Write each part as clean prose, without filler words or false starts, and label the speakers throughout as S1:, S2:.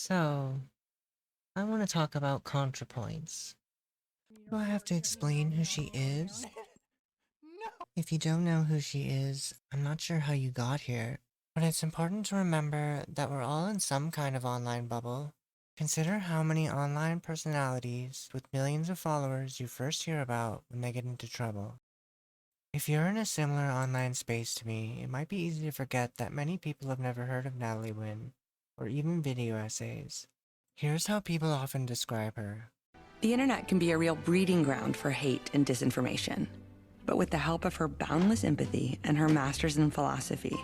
S1: So, I want to talk about ContraPoints. Do I have to explain who she is? If you don't know who she is, I'm not sure how you got here, but it's important to remember that we're all in some kind of online bubble. Consider how many online personalities with millions of followers you first hear about when they get into trouble. If you're in a similar online space to me, it might be easy to forget that many people have never heard of Natalie Wynn, or even video essays. Here's how people often describe her.
S2: The internet can be a real breeding ground for hate and disinformation. But with the help of her boundless empathy and her master's in philosophy,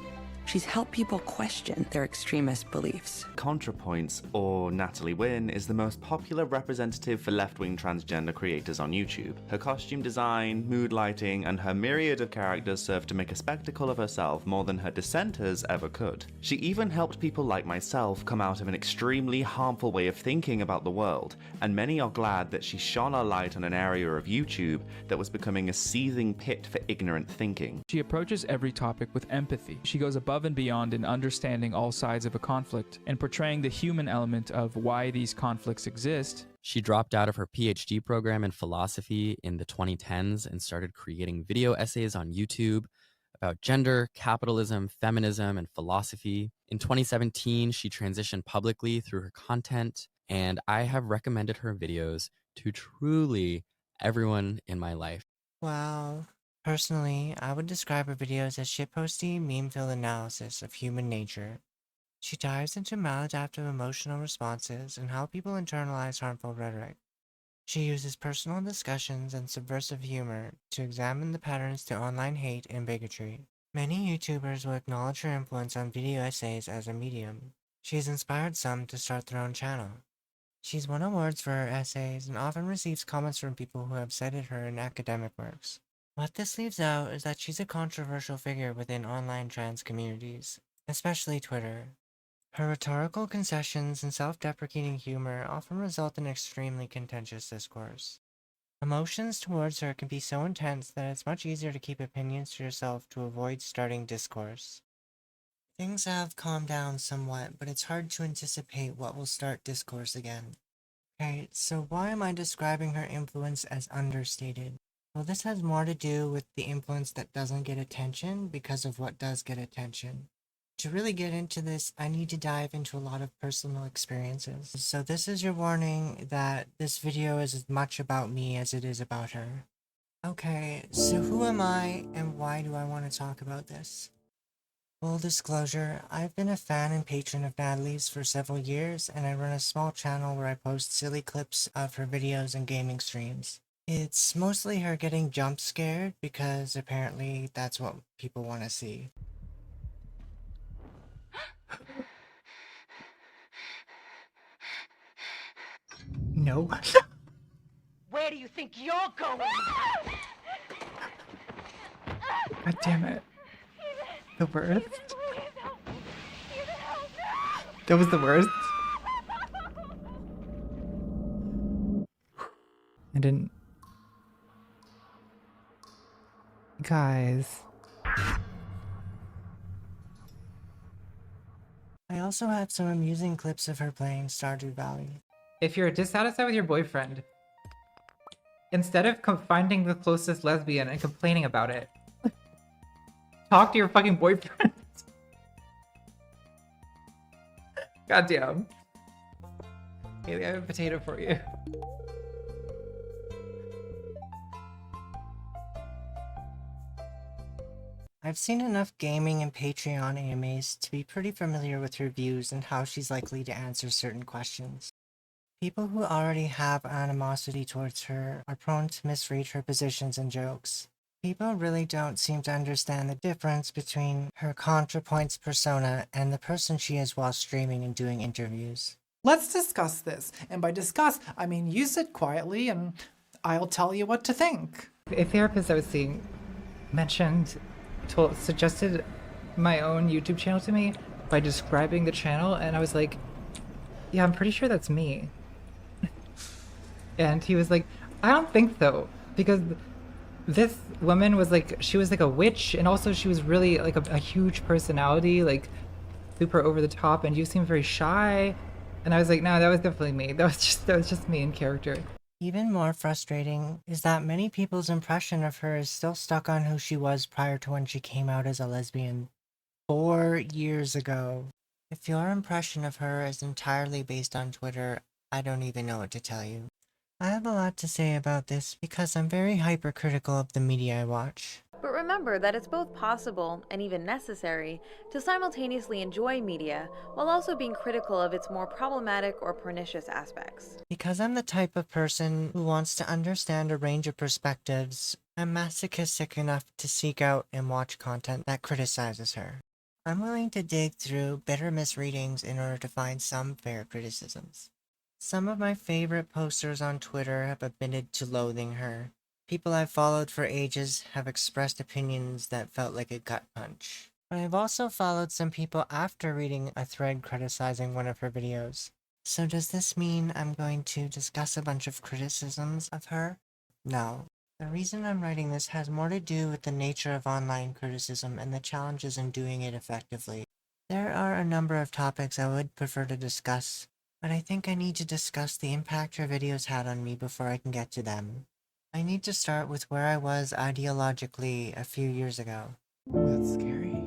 S2: she's helped people question their extremist beliefs.
S3: ContraPoints, or Natalie Wynn, is the most popular representative for left-wing transgender creators on YouTube. Her costume design, mood lighting, and her myriad of characters serve to make a spectacle of herself more than her dissenters ever could. She even helped people like myself come out of an extremely harmful way of thinking about the world, and many are glad that she shone a light on an area of YouTube that was becoming a seething pit for ignorant thinking.
S4: She approaches every topic with empathy. She goes above and beyond in understanding all sides of a conflict and portraying the human element of why these conflicts exist.
S5: She dropped out of her PhD program in philosophy in the 2010s and started creating video essays on YouTube about gender, capitalism, feminism, and philosophy. In 2017, she transitioned publicly through her content, and I have recommended her videos to truly everyone in my life.
S1: Wow. Personally, I would describe her videos as shitposty, meme-filled analysis of human nature. She dives into maladaptive emotional responses and how people internalize harmful rhetoric. She uses personal discussions and subversive humor to examine the patterns to online hate and bigotry. Many YouTubers will acknowledge her influence on video essays as a medium. She has inspired some to start their own channel. She's won awards for her essays and often receives comments from people who have cited her in academic works. What this leaves out is that she's a controversial figure within online trans communities, especially Twitter. Her rhetorical concessions and self-deprecating humor often result in extremely contentious discourse. Emotions towards her can be so intense that it's much easier to keep opinions to yourself to avoid starting discourse. Things have calmed down somewhat, but it's hard to anticipate what will start discourse again. Okay, so why am I describing her influence as understated? Well, this has more to do with the influence that doesn't get attention because of what does get attention. To really get into this, I need to dive into a lot of personal experiences. So this is your warning that this video is as much about me as it is about her. Okay, so who am I and why do I want to talk about this? Full disclosure, I've been a fan and patron of Natalie's for several years, and I run a small channel where I post silly clips of her videos and gaming streams. It's mostly her getting jump scared because apparently that's what people want to see. No.
S6: Where do you think you're going?
S7: God damn it. The worst? That was the worst? I didn't... Guys.
S1: I also have some amusing clips of her playing Stardew Valley.
S7: If you're dissatisfied with your boyfriend, instead of finding the closest lesbian and complaining about it, talk to your fucking boyfriend. Goddamn. Haley, I have a potato for you.
S1: I've seen enough gaming and Patreon AMAs to be pretty familiar with her views and how she's likely to answer certain questions. People who already have animosity towards her are prone to misread her positions and jokes. People really don't seem to understand the difference between her ContraPoints persona and the person she is while streaming and doing interviews.
S8: Let's discuss this. And by discuss, I mean use it quietly and I'll tell you what to think.
S7: A therapist I was seeing suggested my own YouTube channel to me by describing the channel, and I was like, yeah, I'm pretty sure that's me. And he was like, I don't think so, because this woman was like, she was like a witch, and also she was really like a huge personality, like super over the top, and you seem very shy. And I was like, no, that was definitely me. That was just me in character.
S1: Even more frustrating is that many people's impression of her is still stuck on who she was prior to when she came out as a lesbian 4 years ago. If your impression of her is entirely based on Twitter, I don't even know what to tell you. I have a lot to say about this because I'm very hypercritical of the media I watch.
S9: But remember that it's both possible, and even necessary, to simultaneously enjoy media while also being critical of its more problematic or pernicious aspects.
S1: Because I'm the type of person who wants to understand a range of perspectives, I'm masochistic enough to seek out and watch content that criticizes her. I'm willing to dig through bitter misreadings in order to find some fair criticisms. Some of my favorite posters on Twitter have admitted to loathing her. People I've followed for ages have expressed opinions that felt like a gut punch. But I've also followed some people after reading a thread criticizing one of her videos. So does this mean I'm going to discuss a bunch of criticisms of her? No. The reason I'm writing this has more to do with the nature of online criticism and the challenges in doing it effectively. There are a number of topics I would prefer to discuss, but I think I need to discuss the impact her videos had on me before I can get to them. I need to start with where I was ideologically a few years ago.
S7: That's scary.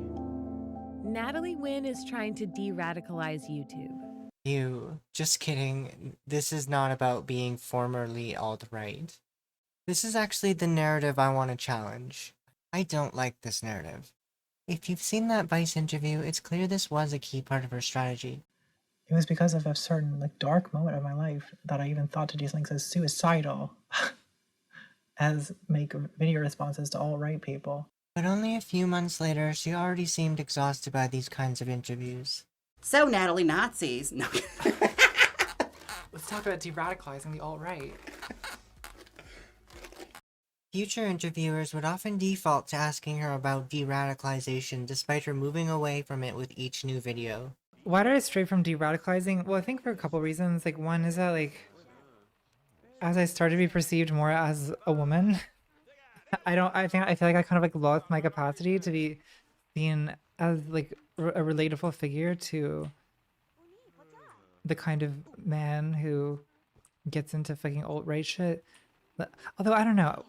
S10: Natalie Wynn is trying to de-radicalize YouTube.
S1: Just kidding. This is not about being formerly alt-right. This is actually the narrative I want to challenge. I don't like this narrative. If you've seen that Vice interview, it's clear this was a key part of her strategy.
S8: It was because of a certain dark moment of my life that I even thought to do something so suicidal as make video responses to alt-right people.
S1: But only a few months later, she already seemed exhausted by these kinds of interviews.
S11: So, Natalie, Nazis. No.
S7: Let's talk about de-radicalizing the alt-right.
S1: Future interviewers would often default to asking her about de-radicalization despite her moving away from it with each new video.
S7: Why did I stray from de-radicalizing? Well, I think for a couple reasons. One is that, as I started to be perceived more as a woman, I feel like I kind of lost my capacity to be seen as a relatable figure to the kind of man who gets into fucking alt-right shit. Although I don't know,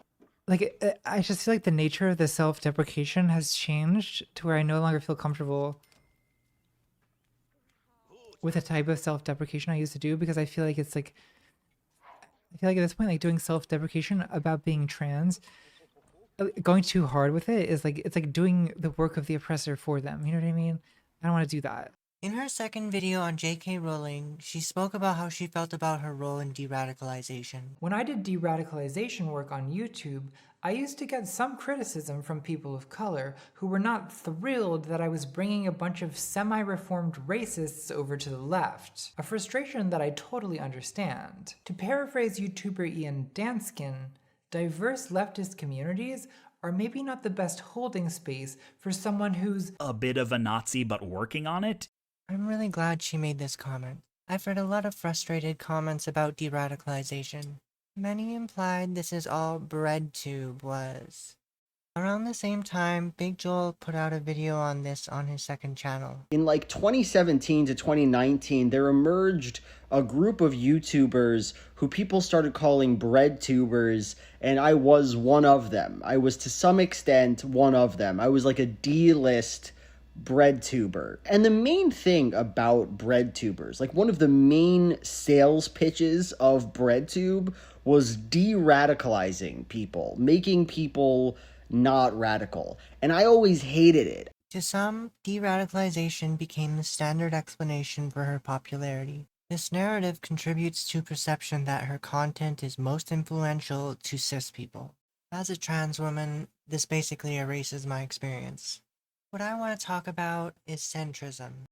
S7: I just feel like the nature of the self-deprecation has changed to where I no longer feel comfortable with the type of self-deprecation I used to do, because I feel like I feel like at this point, doing self-deprecation about being trans, going too hard with it is it's like doing the work of the oppressor for them. You know what I mean? I don't want to do that.
S1: In her second video on J.K. Rowling, she spoke about how she felt about her role in de-radicalization.
S12: When I did de-radicalization work on YouTube, I used to get some criticism from people of color who were not thrilled that I was bringing a bunch of semi-reformed racists over to the left, a frustration that I totally understand. To paraphrase YouTuber Ian Danskin, diverse leftist communities are maybe not the best holding space for someone who's
S13: a bit of a Nazi but working on it.
S1: I'm really glad she made this comment. I've read a lot of frustrated comments about de-radicalization. Many implied this is all BreadTube was. Around the same time, Big Joel put out a video on this on his second channel.
S14: In 2017 to 2019, there emerged a group of YouTubers who people started calling BreadTubers, and I was one of them. I was to some extent one of them. I was like a D-list BreadTuber. And the main thing about BreadTubers, one of the main sales pitches of BreadTube was de-radicalizing people, making people not radical. And I always hated it.
S1: To some, de-radicalization became the standard explanation for her popularity. This narrative contributes to perception that her content is most influential to cis people. As a trans woman, this basically erases my experience. What I want to talk about is centrism.